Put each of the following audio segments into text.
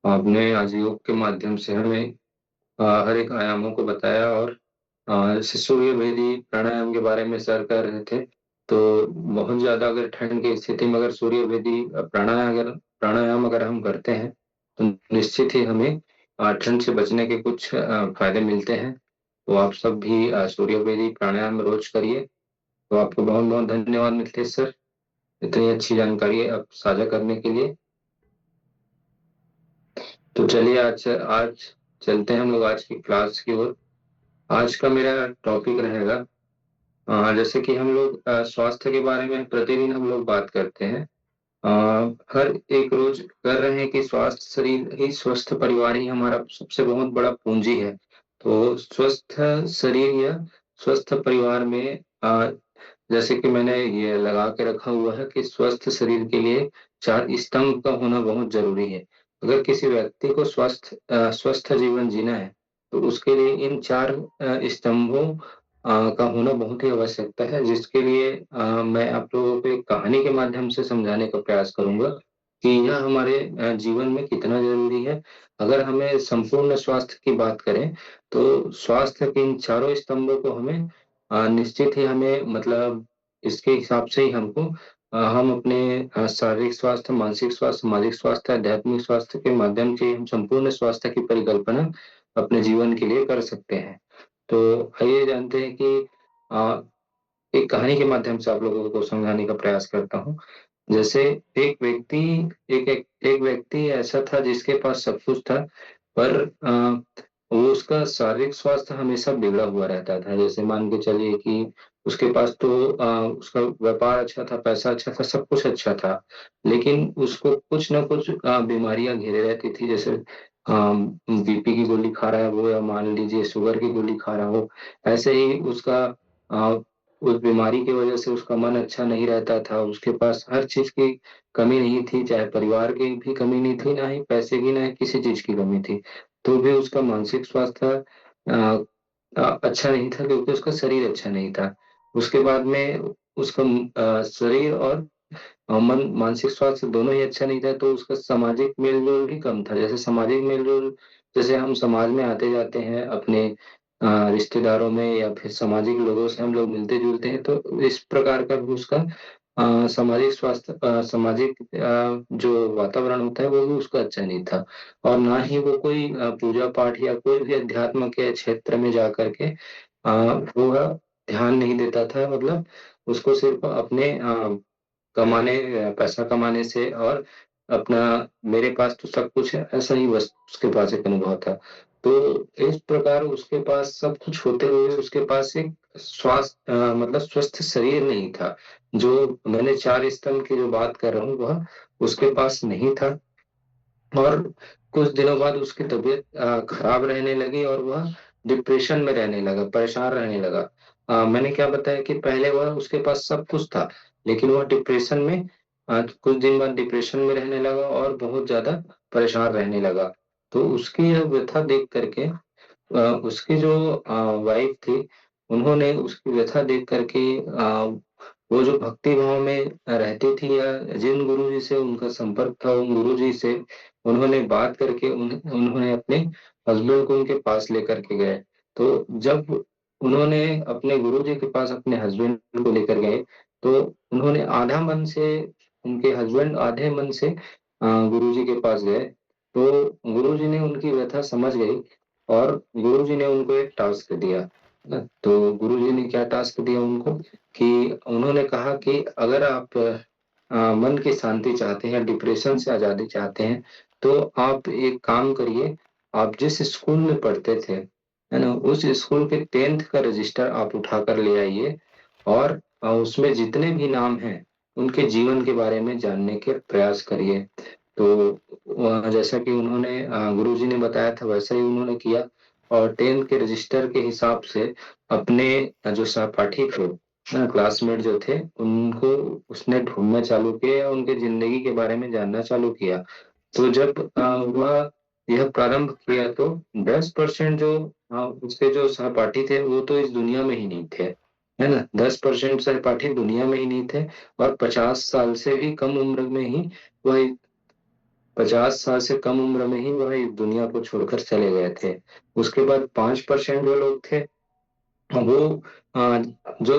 आपने आज योग के माध्यम से हमें हर एक आयामों को बताया। और जैसे सूर्य भेदी प्राणायाम के बारे में सर कर रहे थे, तो बहुत ज्यादा अगर ठंड की स्थिति में अगर सूर्य भेदी प्राणायाम अगर हम करते हैं तो निश्चित ही हमें ठंड से बचने के कुछ फायदे मिलते हैं। तो आप सब भी सूर्य भेदी प्राणायाम रोज करिए। तो आपको बहुत बहुत धन्यवाद मिथिलेश सर, इतनी अच्छी जानकारी आप साझा करने के लिए। तो चलिए आज आज चलते हैं हम लोग आज की क्लास की ओर। आज का मेरा टॉपिक रहेगा, जैसे कि हम लोग स्वास्थ्य के बारे में प्रतिदिन हम लोग बात करते हैं। अ, हर एक रोज कर रहे हैं कि स्वस्थ शरीर ही स्वस्थ परिवार ही हमारा सबसे बहुत बड़ा पूंजी है। तो स्वस्थ शरीर या स्वस्थ परिवार में जैसे कि मैंने ये लगा के रखा हुआ है कि स्वस्थ शरीर के लिए चार स्तंभ का होना बहुत जरूरी है। अगर किसी व्यक्ति को स्वस्थ जीवन जीना है तो उसके लिए इन चार स्तंभों का होना बहुत ही आवश्यकता है, जिसके लिए मैं आप लोगों को एक कहानी के माध्यम से समझाने का प्रयास करूंगा कि यह हमारे जीवन में कितना जरूरी है। अगर हमें संपूर्ण स्वास्थ्य की बात करें तो स्वास्थ्य के इन चारों स्तंभों को हमें निश्चित ही हमें मतलब इसके हिसाब से ही हमको हम अपने शारीरिक स्वास्थ्य, मानसिक स्वास्थ्य, सामाजिक स्वास्थ्य, आध्यात्मिक स्वास्थ्य के माध्यम से हम संपूर्ण स्वास्थ्य की परिकल्पना अपने जीवन के लिए कर सकते हैं। तो आइए जानते हैं कि अ, एक कहानी के माध्यम से आप लोगों को समझाने का प्रयास करता हूँ। जैसे एक व्यक्ति एक व्यक्ति ऐसा था जिसके पास सब कुछ था, पर वो उसका शारीरिक स्वास्थ्य हमेशा बिगड़ा हुआ रहता था। जैसे मान के चलिए कि उसके पास तो उसका व्यापार अच्छा था, पैसा अच्छा था, सब कुछ अच्छा था, लेकिन उसको कुछ ना कुछ बीमारियां घेरे रहती थी। जैसे बीपी की गोली खा रहा है वो, या मान लीजिए शुगर की गोली खा रहा हो। ऐसे ही उसका उस बीमारी की वजह से उसका मन अच्छा नहीं रहता था। उसके पास हर चीज की कमी नहीं थी, चाहे परिवार की भी कमी नहीं थी, ना ही पैसे की, ना ही किसी चीज की कमी थी। तो भी उसका मानसिक स्वास्थ्य अच्छा नहीं था, क्योंकि उसका शरीर अच्छा नहीं था। उसके बाद में उसका शरीर और मन, मानसिक स्वास्थ्य दोनों ही अच्छा नहीं था, तो उसका सामाजिक मेलजोल भी कम था। जैसे सामाजिक मेलजोल, जैसे हम समाज में आते जाते हैं अपने रिश्तेदारों में या फिर सामाजिक लोगों से हम लोग मिलते जुलते हैं, तो इस प्रकार का भी उसका सामाजिक स्वास्थ्य, सामाजिक जो वातावरण होता है वो भी उसका अच्छा नहीं था। और ना ही वो कोई पूजा पाठ या कोई भी अध्यात्म के क्षेत्र में जा करके वो ध्यान नहीं देता था। मतलब उसको सिर्फ अपने कमाने पैसा कमाने से और अपना मेरे पास तो सब कुछ है ऐसा ही बस उसके पास एक अनुभव था। तो इस प्रकार उसके पास सब कुछ होते हुए उसके पास एक मतलब स्वस्थ शरीर नहीं था। जो मैंने चार स्तंभ की जो बात कर रहा हूँ वह उसके पास नहीं था। और कुछ दिनों बाद उसकी तबीयत खराब रहने लगी और वह डिप्रेशन में रहने लगा, परेशान रहने लगा। मैंने क्या बताया कि पहले वह उसके पास सब कुछ था, लेकिन वह डिप्रेशन में कुछ दिन बाद डिप्रेशन में रहने लगा और बहुत ज्यादा परेशान रहने लगा। तो उसकी यह व्यथा देख करके उसकी जो वाइफ थी, उन्होंने उसकी व्यथा देख करके वो जो भक्ति भाव में रहती थी या जिन गुरु जी से उनका संपर्क था, उन गुरु जी से उन्होंने बात करके उन्होंने अपने हस्बैंड को उनके पास लेकर के गए। तो जब उन्होंने अपने गुरु जी के पास अपने हस्बैंड को लेकर गए, तो उन्होंने आधा मन से, उनके हस्बैंड आधे मन से गुरु जी के पास गए। तो गुरु जी ने उनकी व्यथा समझ गई और गुरु जी ने उनको एक टास्क दिया ना। तो गुरु जी ने क्या टास्क दिया उनको कि उन्होंने कहा कि अगर आप मन की शांति चाहते हैं, डिप्रेशन से आजादी चाहते हैं, तो आप एक काम करिए। आप जिस स्कूल में पढ़ते थे, है ना, उस स्कूल के 10th का रजिस्टर आप उठा कर ले आइए और उसमें जितने भी नाम हैं उनके जीवन के बारे में जानने के प्रयास करिए। तो जैसा कि उन्होंने गुरु जी ने बताया था वैसा ही उन्होंने किया। और 10th के रजिस्टर के हिसाब से अपने जो सहपाठी थे, क्लासमेट जो थे, उनको उसने ढूंढना चालू किया या उनके जिंदगी के बारे में जानना चालू किया। तो जब वह यह प्रारंभ किया तो 10% जो उसके जो सहपाठी थे वो तो इस दुनिया में ही नहीं थे, है ना। 10% सहपाठी दुनिया में ही नहीं थे और 50 साल से भी कम उम्र में ही वह 50 साल से कम उम्र में ही वह इस दुनिया को छोड़कर चले गए थे। उसके बाद 5% जो लोग थे वो अ, जो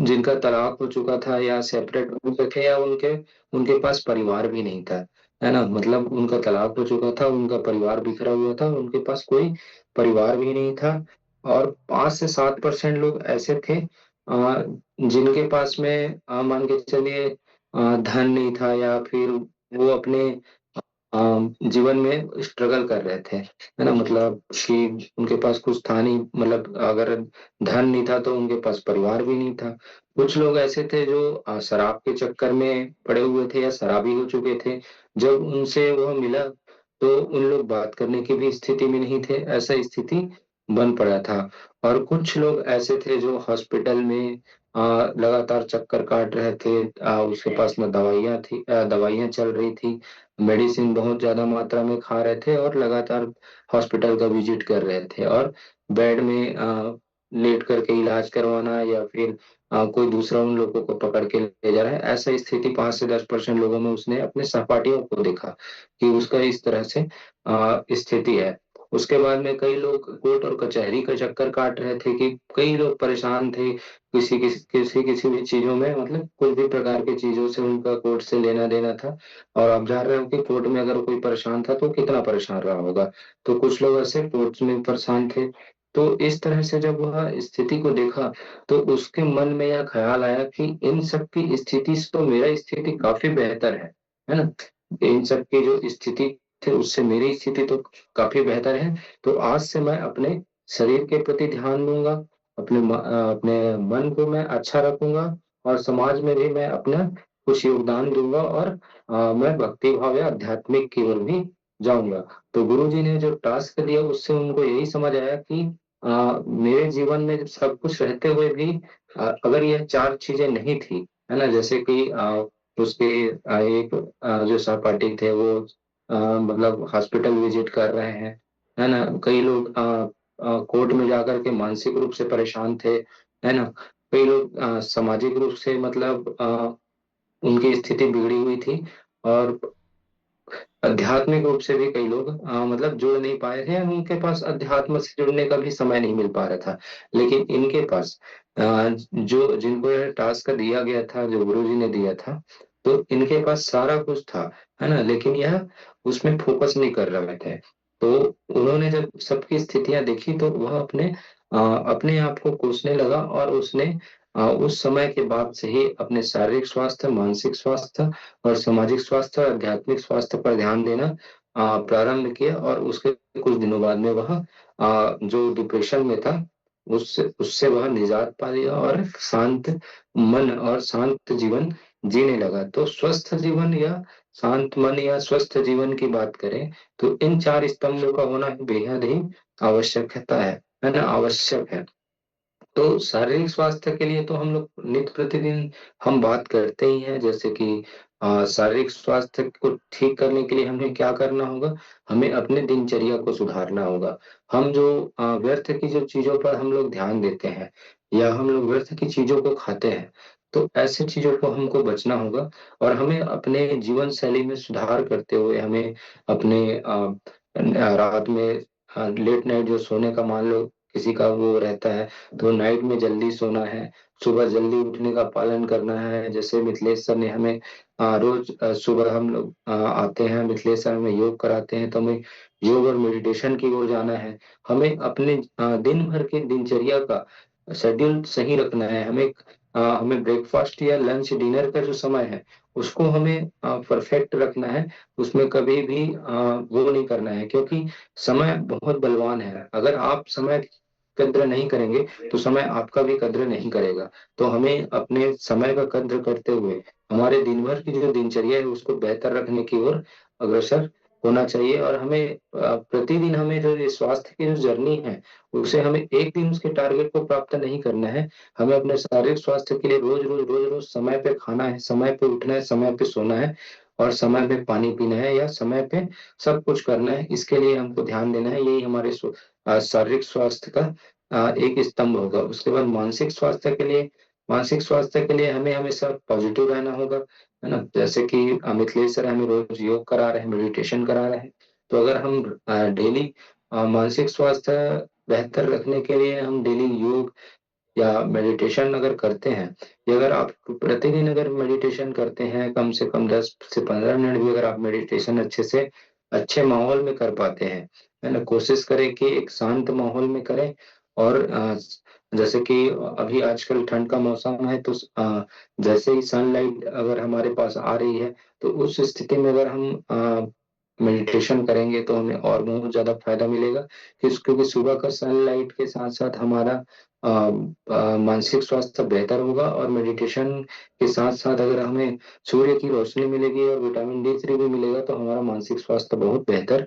जिनका तलाक हो चुका था या सेपरेट हो चुके थे, या उनके उनके पास परिवार भी नहीं था, है ना। मतलब उनका तलाक हो चुका था, उनका परिवार बिखरा हुआ था, उनके पास कोई परिवार भी नहीं था। और 5 से 7% लोग ऐसे थे जिनके पास में मान के चलिए धन नहीं था, या फिर वो अपने जीवन में स्ट्रगल कर रहे थे, है ना। मतलब कि उनके पास कुछ था नहीं, मतलब अगर धन नहीं था तो उनके पास परिवार भी नहीं था। कुछ लोग ऐसे थे जो शराब के चक्कर में पड़े हुए थे या शराबी हो चुके थे। जब उनसे वह मिला तो उन लोग बात करने की भी स्थिति में नहीं थे, ऐसा स्थिति बन पड़ा था। और कुछ लोग ऐसे थे जो हॉस्पिटल में लगातार चक्कर काट रहे थे। उसके पास न दवाइयाँ थी, दवाइयाँ चल रही थी, मेडिसिन बहुत ज्यादा मात्रा में खा रहे थे, और लगातार हॉस्पिटल का विजिट कर रहे थे, और बेड में लेट करके इलाज करवाना, या फिर कोई दूसरा उन लोगों को पकड़ के ले जा रहा है। ऐसा स्थिति 5 से 10% लोगों में उसने अपने सहपाठियों को देखा कि उसका इस तरह से स्थिति है। उसके बाद में कई लोग कोर्ट और कचहरी का चक्कर काट रहे थे, कि कई लोग परेशान थे किसी भी चीजों में, मतलब कोई भी प्रकार की चीजों से उनका कोर्ट से लेना देना था। और आप जान रहे हो कि कोर्ट में अगर कोई परेशान था तो कितना परेशान रहा होगा। तो कुछ लोग ऐसे कोर्ट में परेशान थे। तो इस तरह से जब वह स्थिति को देखा तो उसके मन में यह ख्याल आया कि इन सब की स्थिति से तो मेरा स्थिति काफी बेहतर है ना। इन सब की जो स्थिति थे उससे मेरी स्थिति तो काफी बेहतर है। तो आज से मैं अपने शरीर के प्रति ध्यान दूंगा, अपने मन को मैं अच्छा रखूंगा, और समाज में भी मैं अपना कुछ योगदान दूंगा, और मैं भक्ति भाव या आध्यात्मिक की ओर भी जाऊंगा। तो गुरु जी ने जो टास्क दिया उससे उनको यही समझ आया कि मेरे जीवन में सब कुछ रहते हुए भी अगर यह चार चीजें नहीं थी, है ना, जैसे कि उसके एक जो सहपाठी थे वो मतलब हॉस्पिटल विजिट कर रहे हैं, है ना। कई लोग कोर्ट में जाकर के मानसिक रूप से परेशान थे, है ना। कई लोग सामाजिक रूप से, मतलब उनकी स्थिति बिगड़ी हुई थी। और आध्यात्मिक रूप से भी कई लोग मतलब जुड़ नहीं पाए थे, उनके पास अध्यात्म से जुड़ने का भी समय नहीं मिल पा रहा था। लेकिन इनके पास जो जिनको यह टास्क दिया गया था, जो गुरु जी ने दिया था, तो इनके पास सारा कुछ था, है ना। लेकिन यह उसमें फोकस नहीं कर रहे थे। तो उन्होंने जब सबकी स्थितियां देखी तो वह अपने आप को कोसने लगा, और उसने उस समय के बाद से ही अपने शारीरिक स्वास्थ्य, मानसिक स्वास्थ्य और सामाजिक स्वास्थ्य और आध्यात्मिक स्वास्थ्य पर ध्यान देना प्रारंभ किया। और उसके कुछ दिनों बाद में वह जो डिप्रेशन में था उससे उससे वह निजात पा लिया, और शांत मन और शांत जीवन जीने लगा। तो स्वस्थ जीवन या शांत मन या स्वस्थ जीवन की बात करें तो इन चार स्तंभों का होना बेहद ही आवश्यकता है ना, आवश्यक है। तो शारीरिक स्वास्थ्य के लिए तो हम लोग नित्य प्रतिदिन हम बात करते ही हैं, जैसे कि शारीरिक स्वास्थ्य को ठीक करने के लिए हमें क्या करना होगा। हमें अपने दिनचर्या को सुधारना होगा। हम जो व्यर्थ की जो चीजों पर हम लोग ध्यान देते हैं, या हम लोग व्यर्थ की चीजों को खाते हैं, तो ऐसे चीजों को हमको बचना होगा। और हमें अपने जीवन शैली में सुधार करते हुए हमें अपने रात में लेट नाइट जो सोने का, मान लो किसी का वो रहता है, तो नाइट में जल्दी सोना है, सुबह जल्दी उठने का पालन करना है। जैसे मिथिलेश सर ने हमें रोज सुबह हम लोग आते हैं, मिथिलेश सर हमें योग कराते हैं, तो हमें योग और मेडिटेशन की ओर जाना है। हमें अपने दिन भर के दिनचर्या का शेड्यूल सही रखना है। हमें ब्रेकफास्ट या लंच डिनर का जो समय है उसको हमें परफेक्ट रखना है। उसमें कभी भी वो नहीं करना है, क्योंकि समय बहुत बलवान है। अगर आप समय की कद्र नहीं करेंगे तो समय आपका भी कद्र नहीं करेगा। तो हमें अपने समय का कद्र करते हुए हमारे दिन भर की जो दिनचर्या है उसको बेहतर रखने की ओर अग्रसर होना चाहिए। और हमें प्रतिदिन हमें जो ये स्वास्थ्य की जो जर्नी है उसे हमें एक दिन उसके टारगेट को प्राप्त नहीं करना है। हमें अपने शारीरिक स्वास्थ्य के लिए रोज रोज समय पे खाना है, समय पे उठना है, समय पे सोना है, और समय पे पानी पीना है, या समय पे सब कुछ करना है। इसके लिए हमको ध्यान देना है। यही हमारे शारीरिक स्वास्थ्य का एक स्तंभ होगा। उसके बाद मानसिक स्वास्थ्य के लिए हमें हमेशा पॉजिटिव रहना होगा। है ना। जैसे कि मिथिलेश सर हमें रोज योग करा रहे हैं, मेडिटेशन करा रहे हैं। तो अगर हम डेली मानसिक स्वास्थ्य बेहतर रखने के लिए हम डेली योग या मेडिटेशन अगर करते हैं, या अगर आप प्रतिदिन अगर मेडिटेशन करते हैं, कम से कम 10 से 15 मिनट भी अगर आप मेडिटेशन अच्छे से अच्छे माहौल में कर पाते हैं, है ना। कोशिश करें कि एक शांत माहौल में करें। और जैसे कि अभी आजकल ठंड का मौसम है, तो जैसे ही सनलाइट अगर हमारे पास आ रही है, तो उस स्थिति में अगर हम मेडिटेशन करेंगे तो हमें और बहुत ज्यादा फायदा मिलेगा। क्योंकि सुबह का सनलाइट के साथ साथ हमारा मानसिक स्वास्थ्य बेहतर होगा। और मेडिटेशन के साथ साथ अगर हमें सूर्य की रोशनी मिलेगी और विटामिन D3 भी मिलेगा, तो हमारा मानसिक स्वास्थ्य बहुत बेहतर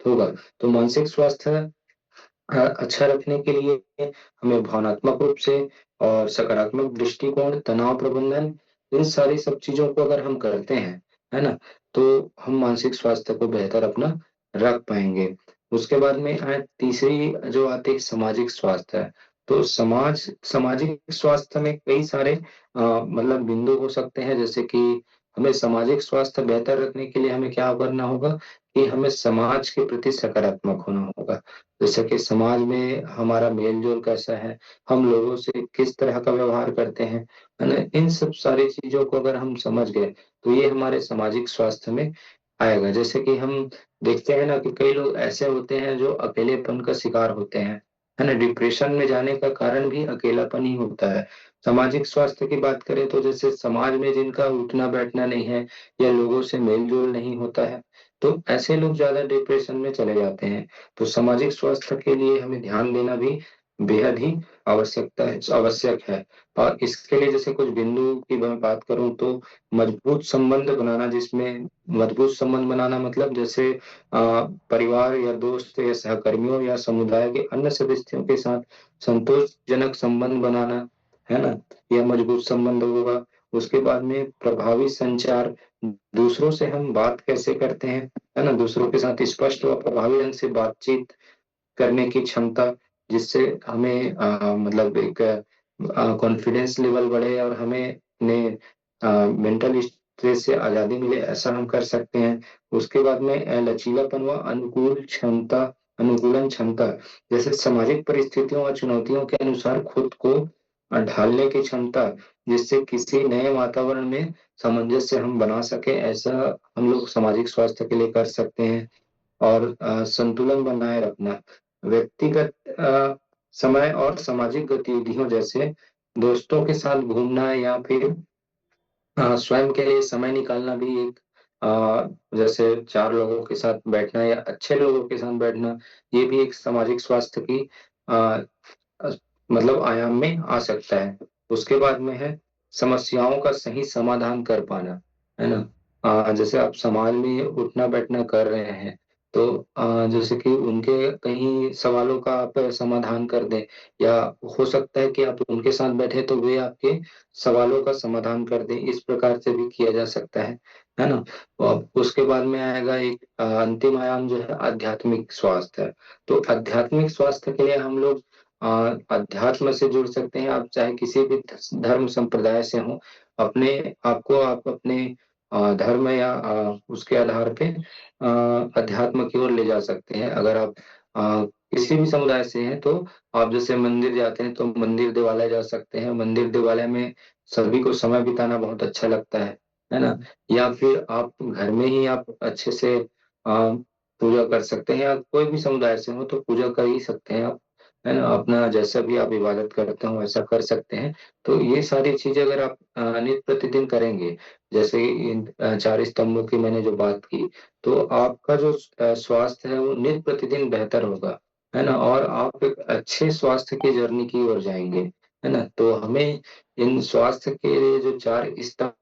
होगा। तो मानसिक स्वास्थ्य अच्छा रखने के लिए हमें भावनात्मक रूप से और सकारात्मक दृष्टिकोण, तनाव प्रबंधन, इन सारी सब चीजों को अगर हम करते हैं, है ना, तो हम मानसिक स्वास्थ्य को बेहतर अपना रख पाएंगे। उसके बाद में तीसरी जो आती है सामाजिक स्वास्थ्य है। तो सामाजिक स्वास्थ्य में कई सारे मतलब बिंदु हो सकते हैं। जैसे कि हमें सामाजिक स्वास्थ्य बेहतर रखने के लिए हमें क्या करना होगा, कि हमें समाज के प्रति सकारात्मक होना होगा। जैसे कि समाज में हमारा मेल जोल कैसा है, हम लोगों से किस तरह का व्यवहार करते हैं, है ना। इन सब सारी चीजों को अगर हम समझ गए, तो ये हमारे सामाजिक स्वास्थ्य में आएगा। जैसे कि हम देखते हैं ना कि कई लोग ऐसे होते हैं जो अकेलेपन का शिकार होते हैं, है ना। डिप्रेशन में जाने का कारण भी अकेलापन ही होता है। सामाजिक स्वास्थ्य की बात करें तो जैसे समाज में जिनका उठना बैठना नहीं है, या लोगों से मेल जोल नहीं होता है, तो ऐसे लोग ज्यादा डिप्रेशन में चले जाते हैं। तो सामाजिक स्वास्थ्य के लिए हमें ध्यान देना भी बेहद ही आवश्यक है। और इसके लिए जैसे कुछ बिंदु की मैं बात करूं तो मजबूत संबंध बनाना, जिसमें मजबूत संबंध बनाना मतलब जैसे परिवार या दोस्त या सहकर्मियों या समुदाय के अन्य सदस्यों के साथ संतोषजनक संबंध बनाना, है ना, यह मजबूत संबंध होगा। उसके बाद में प्रभावी संचार, दूसरों से हम बात कैसे करते हैं, है ना, दूसरों के साथ स्पष्ट और प्रभावी ढंग से बातचीत करने की क्षमता, जिससे हमें मतलब एक कॉन्फिडेंस लेवल बढ़े और हमें अपने मेंटल स्ट्रेस से आजादी मिले, ऐसा हम कर सकते हैं। उसके बाद में लचीलापन व अनुकूलन क्षमता, जैसे सामाजिक परिस्थितियों और चुनौतियों के अनुसार खुद को ढालने की क्षमता, जिससे किसी नए वातावरण में सामंजस्य हम बना सके, ऐसा हम लोग सामाजिक स्वास्थ्य के लिए कर सकते हैं। और संतुलन बनाए रखना, व्यक्तिगत समय और सामाजिक गतिविधियों, जैसे दोस्तों के साथ घूमना या फिर स्वयं के लिए समय निकालना भी एक जैसे चार लोगों के साथ बैठना या अच्छे लोगों के साथ बैठना, ये भी एक सामाजिक स्वास्थ्य की आ, मतलब आयाम में आ सकता है। उसके बाद में है समस्याओं का सही समाधान कर पाना, है ना। जैसे आप समाज में उठना बैठना कर रहे हैं, तो जैसे कि उनके कहीं सवालों का आप समाधान कर दें, या हो सकता है कि आप उनके साथ बैठे तो वे आपके सवालों का समाधान कर दें, इस प्रकार से भी किया जा सकता है ना। और उसके बाद में आएगा एक अंतिम आयाम जो है आध्यात्मिक स्वास्थ्य। तो आध्यात्मिक स्वास्थ्य के लिए हम लोग अध्यात्म से जुड़ सकते हैं। आप चाहे किसी भी धर्म संप्रदाय से हो, अपने आपको आप अपने धर्म या उसके आधार पे अध्यात्म की ओर ले जा सकते हैं। अगर आप किसी भी समुदाय से हैं, तो आप जैसे मंदिर जाते हैं तो मंदिर देवालय जा सकते हैं। मंदिर देवालय में सभी को समय बिताना बहुत अच्छा लगता है ना। या फिर आप घर में ही आप अच्छे से पूजा कर सकते हैं, या कोई भी समुदाय से हो तो पूजा कर ही सकते हैं आप, है ना। अपना जैसा भी आप इबादत करते हो वैसा कर सकते हैं। तो ये सारी चीजें अगर आप नित्य प्रतिदिन करेंगे, जैसे इन चार स्तंभों की मैंने जो बात की, तो आपका जो स्वास्थ्य है वो नित्य प्रतिदिन बेहतर होगा, है ना। और आप एक अच्छे स्वास्थ्य की जर्नी की ओर जाएंगे, है ना। तो हमें इन स्वास्थ्य के लिए जो चार स्तंभ